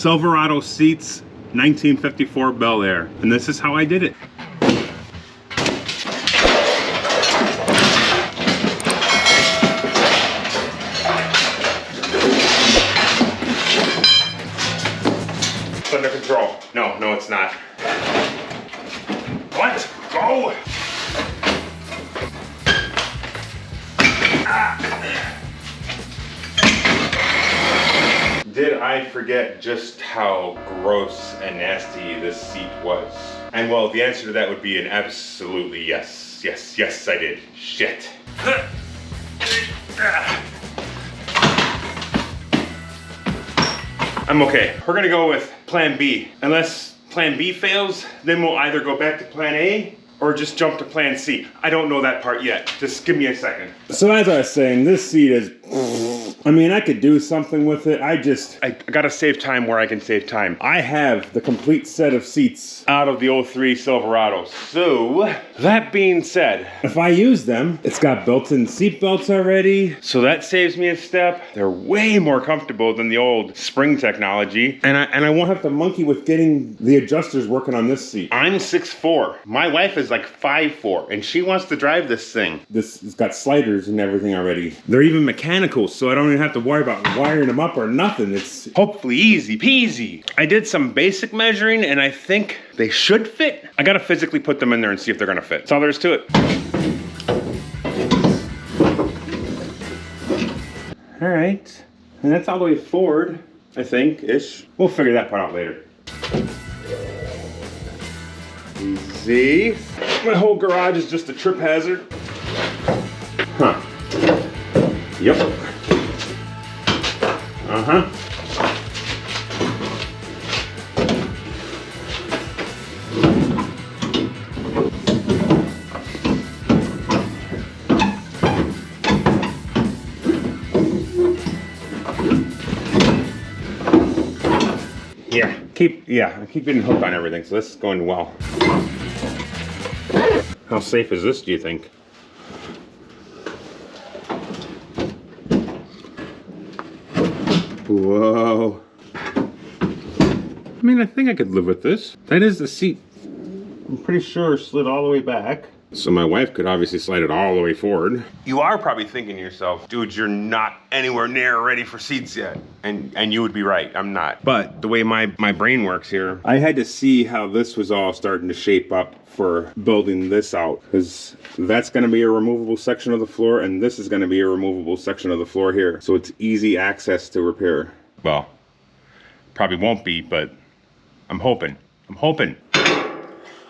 Silverado seats, 1954 Bel Air. And this is how I did it. It's under control. No, it's not. What? Go! Did I forget just how gross and nasty this seat was? And well, the answer to that would be an absolutely yes. Yes, I did. Shit. I'm okay. We're gonna go with plan B. Unless plan B fails, then we'll either go back to plan A or just jump to plan C. I don't know that part yet. Just give me a second. So as I was saying, this seat is, I mean, I could do something with it. I gotta save time where I can save time. I have the complete set of seats out of the 03 Silverado. So, that being said, if I use them, it's got built-in seat belts already. So that saves me a step. They're way more comfortable than the old spring technology. And I won't have to monkey with getting the adjusters working on this seat. I'm 6'4". My wife is like 5'4", and she wants to drive this thing. This has got sliders and everything already. They're even mechanical, so I don't even have to worry about wiring them up or nothing. It's hopefully easy peasy. I did some basic measuring, and I think they should fit. I gotta physically put them in there and see if they're gonna fit. That's all there is to it. All right, and that's all the way forward, I think-ish. We'll figure that part out later. Easy. My whole garage is just a trip hazard. Huh. Yep. Uh-huh. I keep getting hooked on everything, so this is going well. How safe is this, do you think? Whoa. I mean, I think I could live with this. That is the seat, I'm pretty sure, slid all the way back. So my wife could obviously slide it all the way forward. You are probably thinking to yourself, dude, you're not anywhere near ready for seats yet. And you would be right, I'm not. But the way my brain works here, I had to see how this was all starting to shape up for building this out. Because that's gonna be a removable section of the floor, and this is gonna be a removable section of the floor here. So it's easy access to repair. Well, probably won't be, but I'm hoping.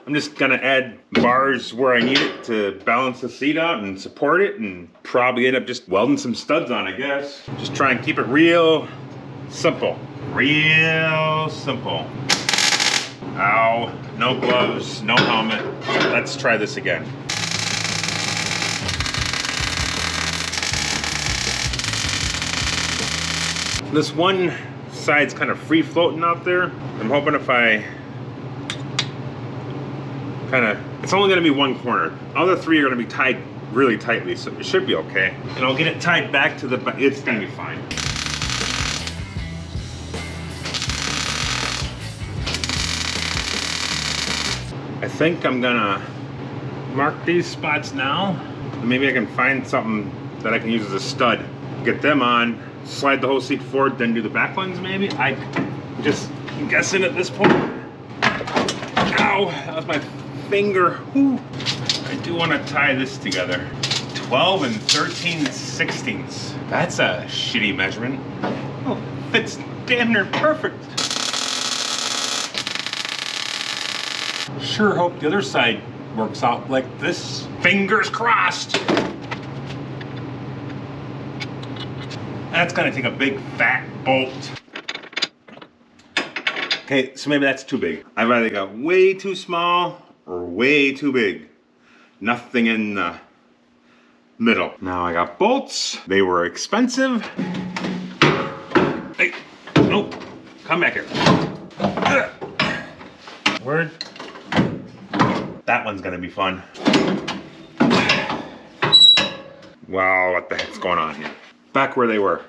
I'm just gonna add bars where I need it to balance the seat out and support it, and probably end up just welding some studs on, I guess. Just try and keep it real simple. Real simple. Ow, no gloves, no helmet. Let's try this again. This one side's kind of free floating out there. I'm hoping if I it's only gonna be one corner. Other three are gonna be tied really tightly, so it should be okay. And I'll get it tied back to the, it's gonna be fine. I think I'm gonna mark these spots now. Maybe I can find something that I can use as a stud. Get them on, slide the whole seat forward, then do the back ones maybe. I'm just guessing at this point. Ow, that was my finger. Whew. I do want to tie this together. 12 and 13/16. That's a shitty measurement. Oh, fits damn near perfect. Sure hope the other side works out like this. Fingers crossed. That's gonna take a big fat bolt. Okay, so maybe that's too big. I've either got way too small or way too big. Nothing in the middle. Now I got bolts. They were expensive. Hey, nope, come back here. Word. That one's gonna be fun. Wow, what the heck's going on here? Back where they were.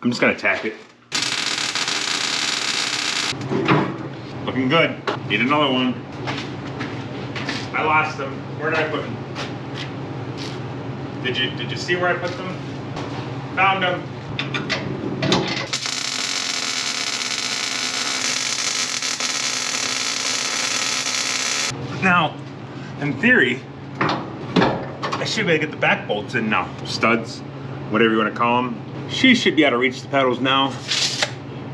I'm just gonna tack it. Looking good. Need another one. I lost them. Where did I put them? Did you see where I put them? Found them. Now, in theory, I should be able to get the back bolts in now. Studs, whatever you want to call them. She should be able to reach the pedals now.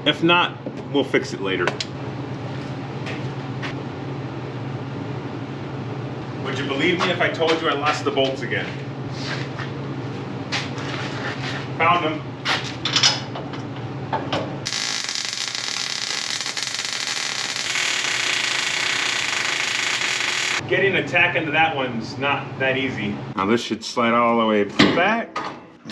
If not, we'll fix it later. Would you believe me if I told you I lost the bolts again? Found them. Getting a tack into that one's not that easy. Now this should slide all the way back.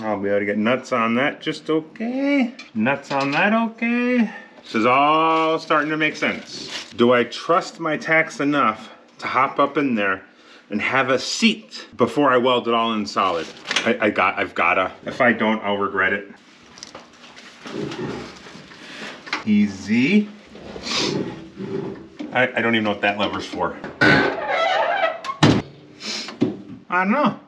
I'll be able to get nuts on that just okay. Nuts on that okay. This is all starting to make sense. Do I trust my tacks enough to hop up in there and have a seat before I weld it all in solid? I've gotta. If I don't, I'll regret it. Easy. I don't even know what that lever's for. I don't know.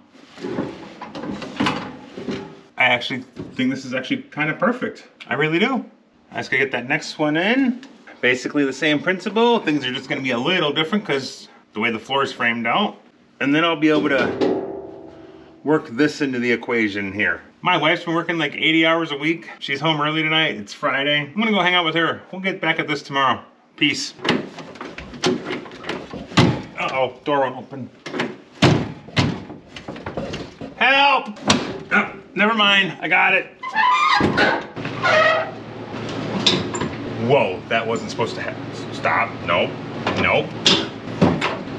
I actually think this is actually kind of perfect. I really do. I just gotta get that next one in. Basically the same principle. Things are just gonna be a little different because the way the floor is framed out. And then I'll be able to work this into the equation here. My wife's been working like 80 hours a week. She's home early tonight. It's Friday. I'm gonna go hang out with her. We'll get back at this tomorrow. Peace. Uh-oh, door won't open. Help! Oh, never mind, I got it. Whoa, that wasn't supposed to happen. Stop, nope, nope.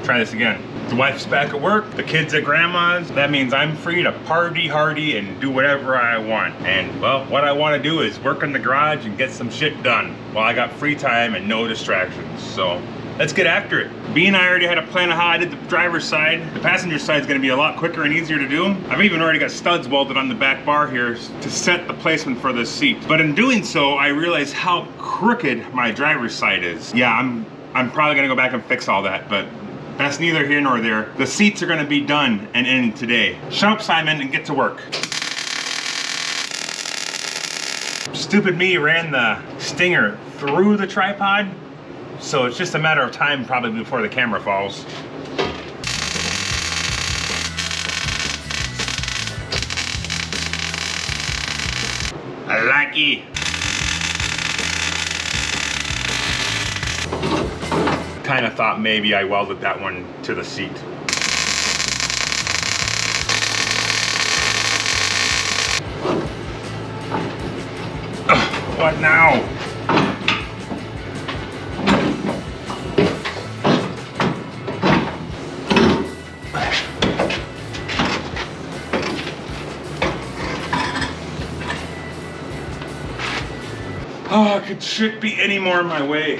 Try this again. The wife's back at work, the kids at grandma's. That means I'm free to party hardy and do whatever I want. And well, what I want to do is work in the garage and get some shit done while I got free time and no distractions. So let's get after it. B and I already had a plan of how I did the driver's side. The passenger side is going to be a lot quicker and easier to do. I've even already got studs welded on the back bar here to set the placement for this seat. But in doing so, I realized how crooked my driver's side is. Yeah, I'm probably going to go back and fix all that, but that's neither here nor there. The seats are going to be done and in today. Shut up, Simon, and get to work. Stupid me ran the stinger through the tripod. So it's just a matter of time probably before the camera falls. I like it. Kind of thought maybe I welded that one to the seat. Ugh, what now? Oh, it shouldn't be any more in my way.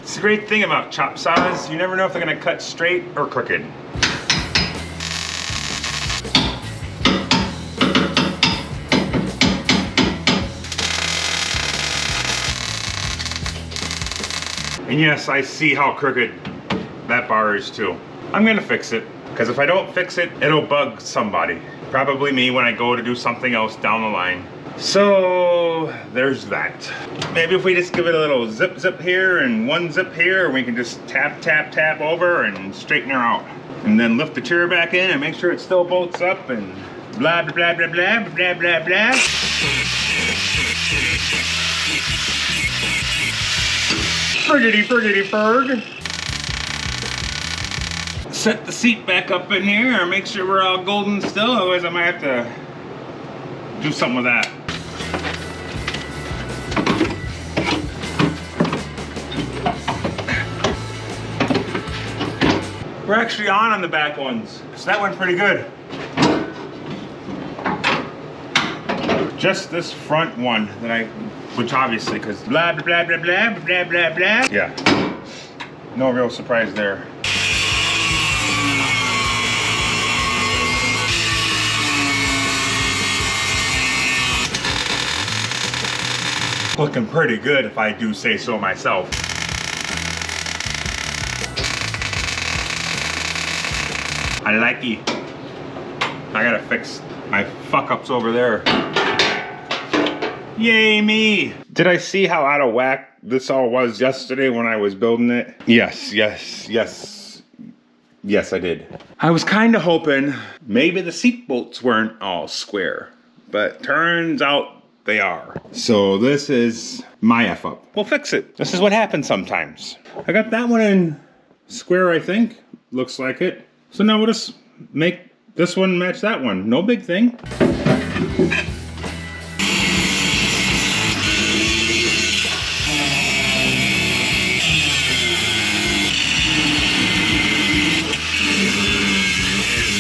It's the great thing about chop saws. You never know if they're gonna cut straight or crooked. And yes, I see how crooked that bar is too. I'm gonna fix it. Because if I don't fix it, it'll bug somebody. Probably me when I go to do something else down the line. So there's that. Maybe if we just give it a little zip zip here and one zip here, we can just tap tap tap over and straighten her out. And then lift the chair back in and make sure it still bolts up and blah blah blah blah blah blah blah blah. Friggity friggity ferg. Set the seat back up in here and make sure we're all golden still, otherwise I might have to do something with that. We're actually on the back ones, so that went pretty good. Just this front one that which obviously, because blah blah blah blah blah blah blah blah. Yeah, no real surprise there. Looking pretty good if I do say so myself. I like it. I gotta fix my fuck ups over there. Yay me! Did I see how out of whack this all was yesterday when I was building it? Yes, I did. I was kind of hoping maybe the seat bolts weren't all square, but turns out they are. So this is my F up. We'll fix it. This is what happens sometimes. I got that one in square, I think. Looks like it. So now we'll just make this one match that one. No big thing.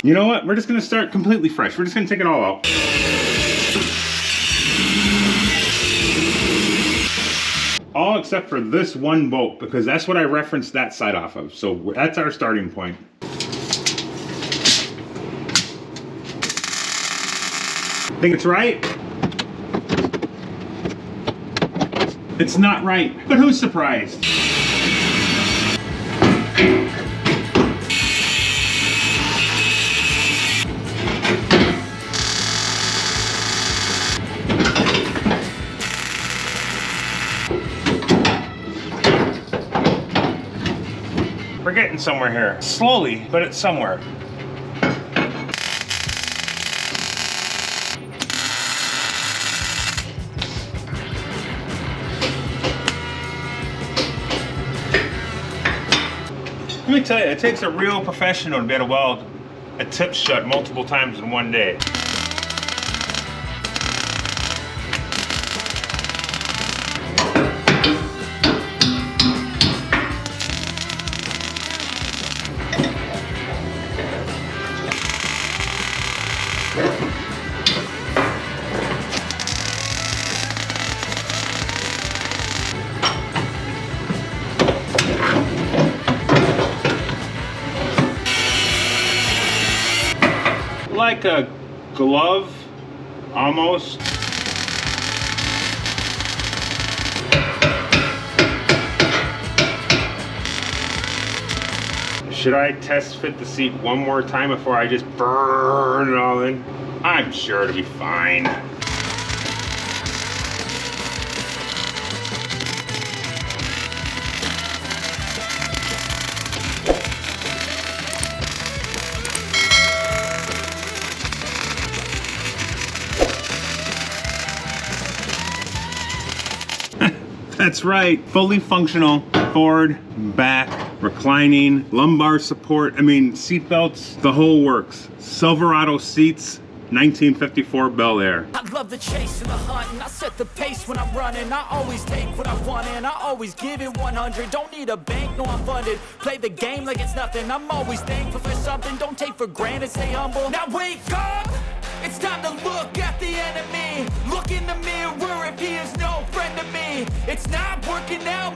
You know what? We're just gonna start completely fresh. We're just gonna take it all out. All except for this one bolt, because that's what I referenced that side off of. So that's our starting point. Think it's right? It's not right, but who's surprised? We're getting somewhere here. Slowly, but it's somewhere. Let me tell you, it takes a real professional to be able to weld a tip shut multiple times in one day. Like a glove, almost. Should I test fit the seat one more time before I just burn it all in? I'm sure it'll be fine. That's right, fully functional, forward, back, reclining, lumbar support, I mean, seat belts, the whole works. Silverado seats, 1954 Bel Air. I love the chase and the hunt, and I set the pace when I'm running. I always take what I want and I always give it 100. Don't need a bank, no I'm funded. Play the game like it's nothing. I'm always thankful for something. Don't take for granted, stay humble. Now wake up! It's time to look at the enemy. Look in the mirror if he is no friend to me. It's not working out,